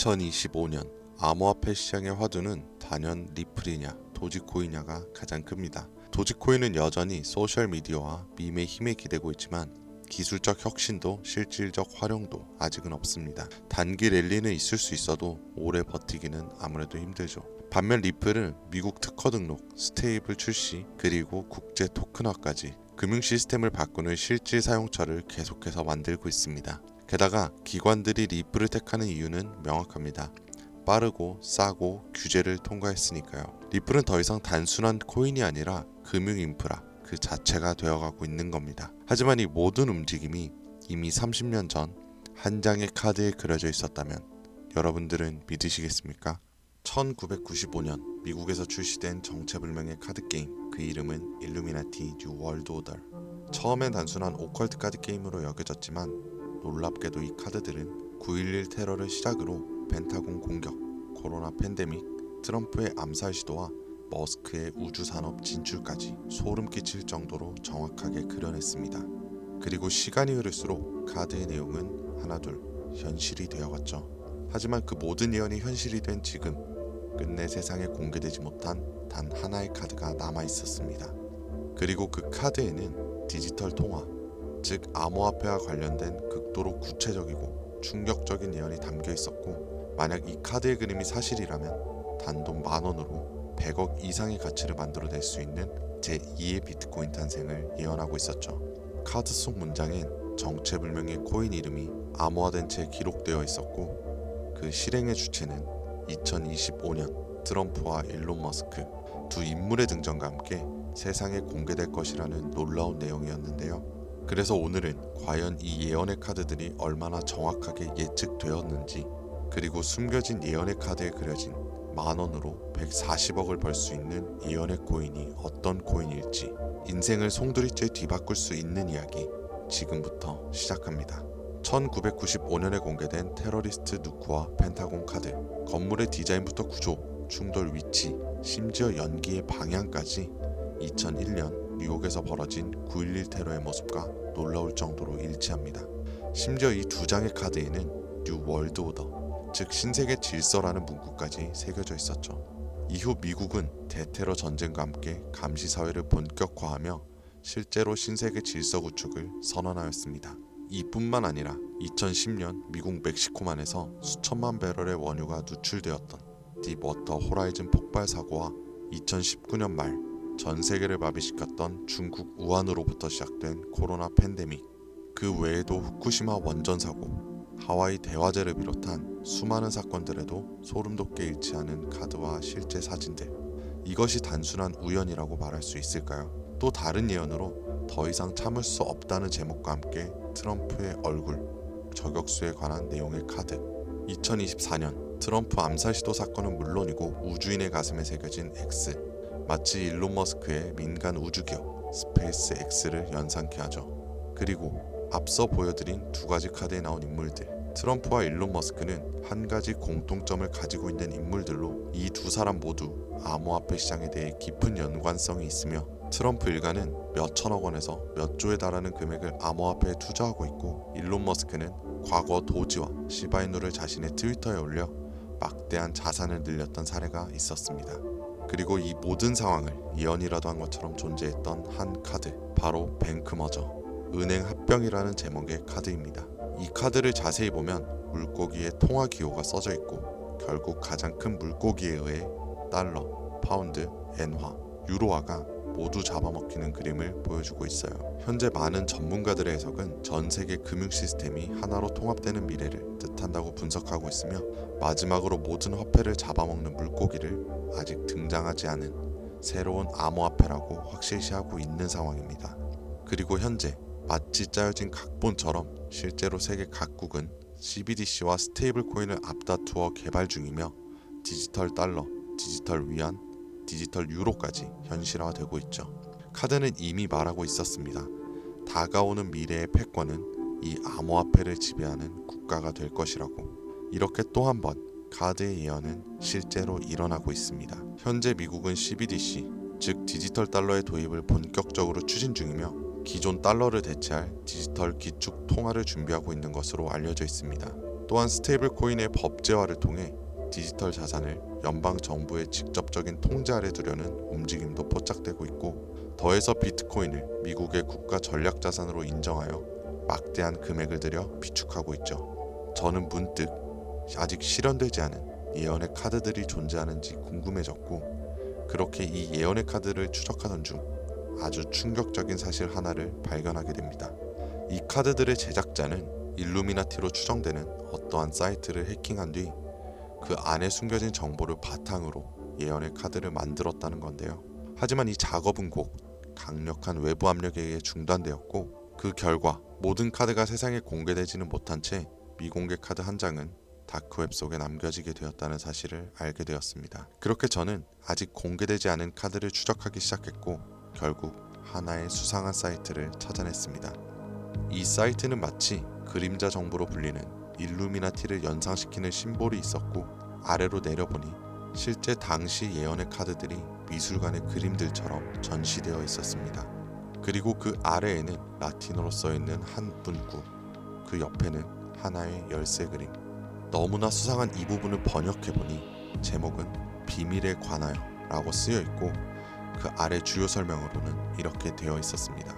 2025년 암호화폐 시장의 화두는 단연 리플이냐 도지코인이냐가 가장 큽니다. 도지코인은 여전히 소셜미디어와 밈의 힘에 기대고 있지만 기술적 혁신도 실질적 활용도 아직은 없습니다. 단기 랠리는 있을 수 있어도 오래 버티기는 아무래도 힘들죠. 반면 리플은 미국 특허 등록, 스테이블 출시, 그리고 국제 토큰화까지 금융 시스템을 바꾸는 실질 사용처를 계속해서 만들고 있습니다. 게다가 기관들이 리플을 택하는 이유는 명확합니다. 빠르고 싸고 규제를 통과했으니까요. 리플은 더 이상 단순한 코인이 아니라 금융 인프라 그 자체가 되어가고 있는 겁니다. 하지만 이 모든 움직임이 이미 30년 전 한 장의 카드에 그려져 있었다면 여러분들은 믿으시겠습니까? 1995년 미국에서 출시된 정체불명의 카드게임, 그 이름은 일루미나티 뉴 월드 오더. 처음엔 단순한 오컬트 카드 게임으로 여겨졌지만 놀랍게도 이 카드들은 9.11 테러를 시작으로 펜타곤 공격, 코로나 팬데믹, 트럼프의 암살 시도와 머스크의 우주산업 진출까지 소름 끼칠 정도로 정확하게 그려냈습니다. 그리고 시간이 흐를수록 카드의 내용은 하나둘 현실이 되어갔죠. 하지만 그 모든 예언이 현실이 된 지금, 끝내 세상에 공개되지 못한 단 하나의 카드가 남아있었습니다. 그리고 그 카드에는 디지털 통화, 즉 암호화폐와 관련된 극도로 구체적이고 충격적인 예언이 담겨 있었고, 만약 이 카드의 그림이 사실이라면 단돈 10,000원으로 100억 이상의 가치를 만들어낼 수 있는 제2의 비트코인 탄생을 예언하고 있었죠. 카드 속 문장엔 정체불명의 코인 이름이 암호화된 채 기록되어 있었고, 그 실행의 주체는 2025년 트럼프와 일론 머스크 두 인물의 등장과 함께 세상에 공개될 것이라는 놀라운 내용이었는데요. 그래서 오늘은 과연 이 예언의 카드들이 얼마나 정확하게 예측되었는지, 그리고 숨겨진 예언의 카드에 그려진 10,000원으로 140억을 벌 수 있는 예언의 코인이 어떤 코인일지, 인생을 송두리째 뒤바꿀 수 있는 이야기 지금부터 시작합니다. 1995년에 공개된 테러리스트 누크와 펜타곤 카드, 건물의 디자인부터 구조, 충돌 위치, 심지어 연기의 방향까지 2001년 뉴욕에서 벌어진 9.11 테러의 모습과 놀라울 정도로 일치합니다. 심지어 이 두 장의 카드에는 뉴 월드 오더, 즉 신세계 질서라는 문구까지 새겨져 있었죠. 이후 미국은 대테러 전쟁과 함께 감시사회를 본격화하며 실제로 신세계 질서 구축을 선언하였습니다. 이뿐만 아니라 2010년 미국 멕시코만에서 수천만 배럴의 원유가 누출되었던 딥워터 호라이즌 폭발 사고와 2019년 말 전 세계를 마비시켰던 중국 우한으로부터 시작된 코로나 팬데믹, 그 외에도 후쿠시마 원전 사고, 하와이 대화재를 비롯한 수많은 사건들에도 소름 돋게 일치하는 카드와 실제 사진들, 이것이 단순한 우연이라고 말할 수 있을까요? 또 다른 예언으로 더 이상 참을 수 없다는 제목과 함께 트럼프의 얼굴, 저격수에 관한 내용의 카드, 2024년 트럼프 암살 시도 사건은 물론이고 우주인의 가슴에 새겨진 X, 마치 일론 머스크의 민간 우주기업 스페이스 X를 연상케 하죠. 그리고 앞서 보여드린 두 가지 카드에 나온 인물들, 트럼프와 일론 머스크는 한 가지 공통점을 가지고 있는 인물들로 이 두 사람 모두 암호화폐 시장에 대해 깊은 연관성이 있으며, 트럼프 일가는 몇 천억 원에서 몇 조에 달하는 금액을 암호화폐에 투자하고 있고, 일론 머스크는 과거 도지와 시바이누를 자신의 트위터에 올려 막대한 자산을 늘렸던 사례가 있었습니다. 그리고 이 모든 상황을 예언이라도 한 것처럼 존재했던 한 카드, 바로 뱅크머저, 은행 합병이라는 제목의 카드입니다. 이 카드를 자세히 보면 물고기에 통화 기호가 써져 있고, 결국 가장 큰 물고기에 의해 달러, 파운드, 엔화, 유로화가 모두 잡아먹히는 그림을 보여주고 있어요. 현재 많은 전문가들의 해석은 전 세계 금융 시스템이 하나로 통합되는 미래를 뜻한다고 분석하고 있으며, 마지막으로 모든 화폐를 잡아먹는 물고기를 아직 등장하지 않은 새로운 암호화폐라고 확실시하고 있는 상황입니다. 그리고 현재 마치 짜여진 각본처럼 실제로 세계 각국은 CBDC와 스테이블 코인을 앞다투어 개발 중이며, 디지털 달러, 디지털 위안, 디지털 유로까지 현실화되고 있죠. 카드는 이미 말하고 있었습니다. 다가오는 미래의 패권은 이 암호화폐를 지배하는 국가가 될 것이라고. 이렇게 또 한 번 카드의 예언은 실제로 일어나고 있습니다. 현재 미국은 CBDC, 즉 디지털 달러의 도입을 본격적으로 추진 중이며, 기존 달러를 대체할 디지털 기축 통화를 준비하고 있는 것으로 알려져 있습니다. 또한 스테이블 코인의 법제화를 통해 디지털 자산을 연방 정부의 직접적인 통제 아래 두려는 움직임도 포착되고 있고, 더해서 비트코인을 미국의 국가 전략 자산으로 인정하여 막대한 금액을 들여 비축하고 있죠. 저는 문득 아직 실현되지 않은 예언의 카드들이 존재하는지 궁금해졌고, 그렇게 이 예언의 카드를 추적하던 중 아주 충격적인 사실 하나를 발견하게 됩니다. 이 카드들의 제작자는 일루미나티로 추정되는 어떠한 사이트를 해킹한 뒤 그 안에 숨겨진 정보를 바탕으로 예언의 카드를 만들었다는 건데요. 하지만 이 작업은 곧 강력한 외부 압력에 의해 중단되었고, 그 결과 모든 카드가 세상에 공개되지는 못한 채 미공개 카드 한 장은 다크웹 속에 남겨지게 되었다는 사실을 알게 되었습니다. 그렇게 저는 아직 공개되지 않은 카드를 추적하기 시작했고, 결국 하나의 수상한 사이트를 찾아냈습니다. 이 사이트는 마치 그림자 정보로 불리는 일루미나티를 연상시키는 심볼이 있었고, 아래로 내려보니 실제 당시 예언의 카드들이 미술관의 그림들처럼 전시되어 있었습니다. 그리고 그 아래에는 라틴어로 써있는 한 문구, 그 옆에는 하나의 열쇠 그림. 너무나 수상한 이 부분을 번역해보니 제목은 비밀에 관하여 라고 쓰여있고, 그 아래 주요 설명으로는 이렇게 되어 있었습니다.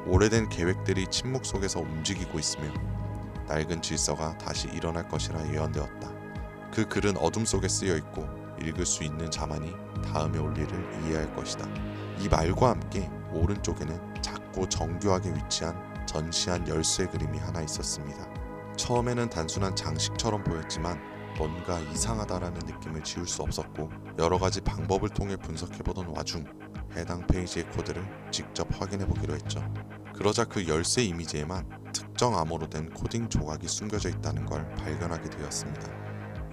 오래된 계획들이 침묵 속에서 움직이고 있으며 낡은 질서가 다시 일어날 것이라 예언되었다. 그 글은 어둠 속에 쓰여있고 읽을 수 있는 자만이 다음에 올 일을 이해할 것이다. 이 말과 함께 오른쪽에는 작고 정교하게 위치한 전시한 열쇠 그림이 하나 있었습니다. 처음에는 단순한 장식처럼 보였지만 뭔가 이상하다라는 느낌을 지울 수 없었고, 여러가지 방법을 통해 분석해보던 와중 해당 페이지의 코드를 직접 확인해보기로 했죠. 그러자 그 열쇠 이미지에만 특정 암호로 된 코딩 조각이 숨겨져 있다는 걸 발견하게 되었습니다.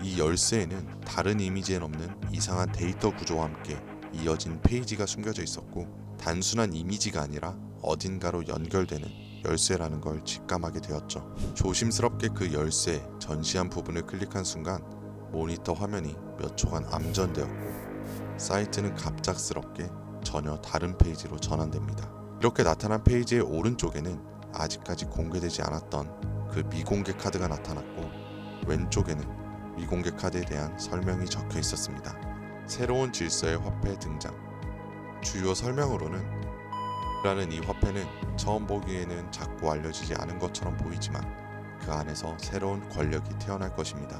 이 열쇠에는 다른 이미지엔 없는 이상한 데이터 구조와 함께 이어진 페이지가 숨겨져 있었고, 단순한 이미지가 아니라 어딘가로 연결되는 열쇠라는 걸 직감하게 되었죠. 조심스럽게 그 열쇠의 전시한 부분을 클릭한 순간 모니터 화면이 몇 초간 암전되었고, 사이트는 갑작스럽게 전혀 다른 페이지로 전환됩니다. 이렇게 나타난 페이지의 오른쪽에는 아직까지 공개되지 않았던 그 미공개 카드가 나타났고, 왼쪽에는 미공개 카드에 대한 설명이 적혀 있었습니다. 새로운 질서의 화폐 등장. 주요 설명으로는 라는 이 화폐는 처음 보기에는 작고 알려지지 않은 것처럼 보이지만 그 안에서 새로운 권력이 태어날 것입니다.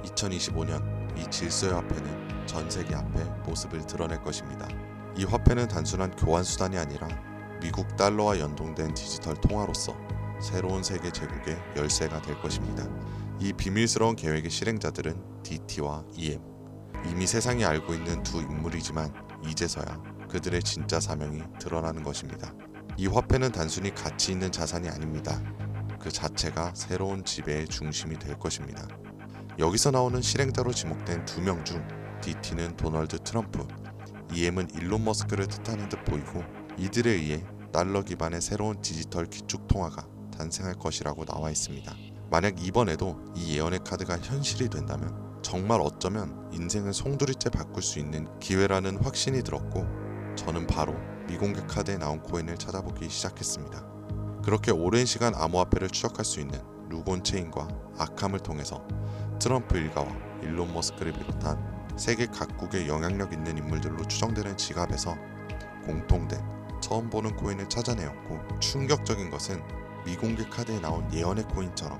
2025년 이 질서의 화폐는 전 세계 앞에 모습을 드러낼 것입니다. 이 화폐는 단순한 교환 수단이 아니라 미국 달러와 연동된 디지털 통화로서 새로운 세계 제국의 열쇠가 될 것입니다. 이 비밀스러운 계획의 실행자들은 DT와 EM. 이미 세상이 알고 있는 두 인물이지만 이제서야 그들의 진짜 사명이 드러나는 것입니다. 이 화폐는 단순히 가치 있는 자산이 아닙니다. 그 자체가 새로운 지배의 중심이 될 것입니다. 여기서 나오는 실행자로 지목된 두 명 중 DT는 도널드 트럼프, EM은 일론 머스크를 뜻하는 듯 보이고, 이들에 의해 달러 기반의 새로운 디지털 기축 통화가 탄생할 것이라고 나와 있습니다. 만약 이번에도 이 예언의 카드가 현실이 된다면 정말 어쩌면 인생을 송두리째 바꿀 수 있는 기회라는 확신이 들었고, 저는 바로 미공개 카드에 나온 코인을 찾아보기 시작했습니다. 그렇게 오랜 시간 암호화폐를 추적할 수 있는 루곤 체인과 아캄을 통해서 트럼프 일가와 일론 머스크를 비롯한 세계 각국의 영향력 있는 인물들로 추정되는 지갑에서 공통된 처음 보는 코인을 찾아내었고, 충격적인 것은 미공개 카드에 나온 예언의 코인처럼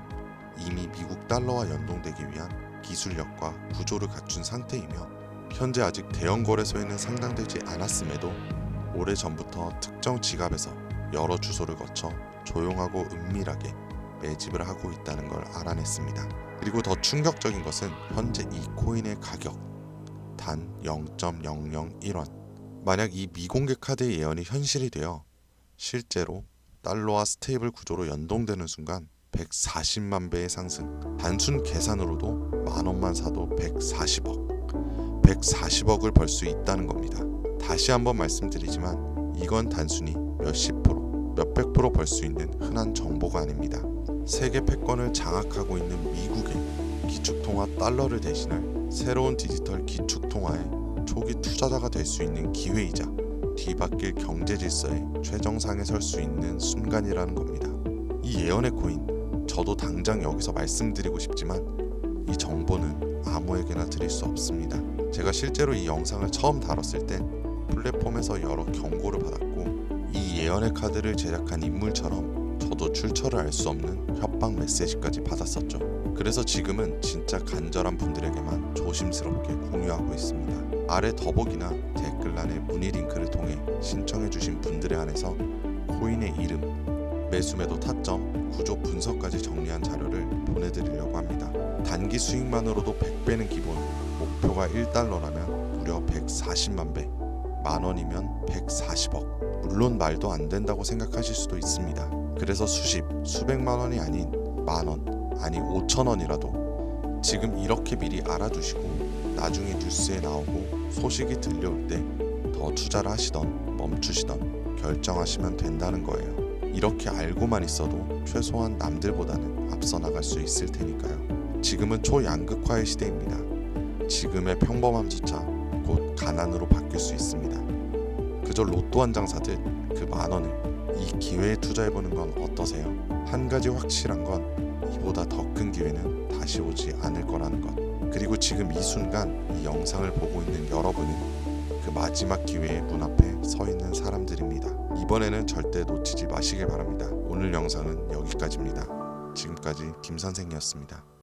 이미 미국 달러와 연동되기 위한 기술력과 구조를 갖춘 상태이며, 현재 아직 대형 거래소에는 상장되지 않았음에도 오래전부터 특정 지갑에서 여러 주소를 거쳐 조용하고 은밀하게 매집을 하고 있다는 걸 알아냈습니다. 그리고 더 충격적인 것은 현재 이 코인의 가격 단 0.001원. 만약 이 미공개 카드의 예언이 현실이 되어 실제로 달러와 스테이블 구조로 연동되는 순간 140만 배의 상승. 단순 계산으로도 만원만 사도 140억을 벌 수 있다는 겁니다. 다시 한번 말씀드리지만 이건 단순히 몇십 프로, 몇백 프로 벌 수 있는 흔한 정보가 아닙니다. 세계 패권을 장악하고 있는 미국의 기축통화 달러를 대신할 새로운 디지털 기축통화의 초기 투자자가 될 수 있는 기회이자 뒤바뀔 경제 질서의 최정상에 설 수 있는 순간이라는 겁니다. 이 예언의 코인, 저도 당장 여기서 말씀드리고 싶지만 이 정보는 아무에게나 드릴 수 없습니다. 제가 실제로 이 영상을 처음 다뤘을 땐 플랫폼에서 여러 경고를 받았고 이 예언의 카드를 제작한 인물처럼 저도 출처를 알 수 없는 협박 메시지까지 받았었죠. 그래서 지금은 진짜 간절한 분들에게만 조심스럽게 공유하고 있습니다. 아래 더보기나 댓글란의 문의 링크를 통해 신청해주신 분들에 한해서 코인의 이름, 매수매도 타점, 구조 분석까지 정리한 자료를 보내드리려고 합니다. 단기 수익만으로도 100배는 기본, 목표가 1달러라면 무려 140만 배, 만원이면 140억. 물론 말도 안 된다고 생각하실 수도 있습니다. 그래서 수백만 원이 아닌 만원, 아니 5천원이라도 지금 이렇게 미리 알아두시고 나중에 뉴스에 나오고 소식이 들려올 때 더 투자를 하시던 멈추시던 결정하시면 된다는 거예요. 이렇게 알고만 있어도 최소한 남들보다는 앞서 나갈 수 있을 테니까요. 지금은 초양극화의 시대입니다. 지금의 평범함조차 곧 가난으로 바뀔 수 있습니다. 그저 로또 한 장 사듯 그 만원을 이 기회에 투자해보는 건 어떠세요? 한 가지 확실한 건 이보다 더 큰 기회는 다시 오지 않을 거라는 것. 그리고 지금 이 순간 이 영상을 보고 있는 여러분은 그 마지막 기회의 문 앞에 서 있는 사람들입니다. 이번에는 절대 놓치지 마시길 바랍니다. 오늘 영상은 여기까지입니다. 지금까지 김 선생이었습니다.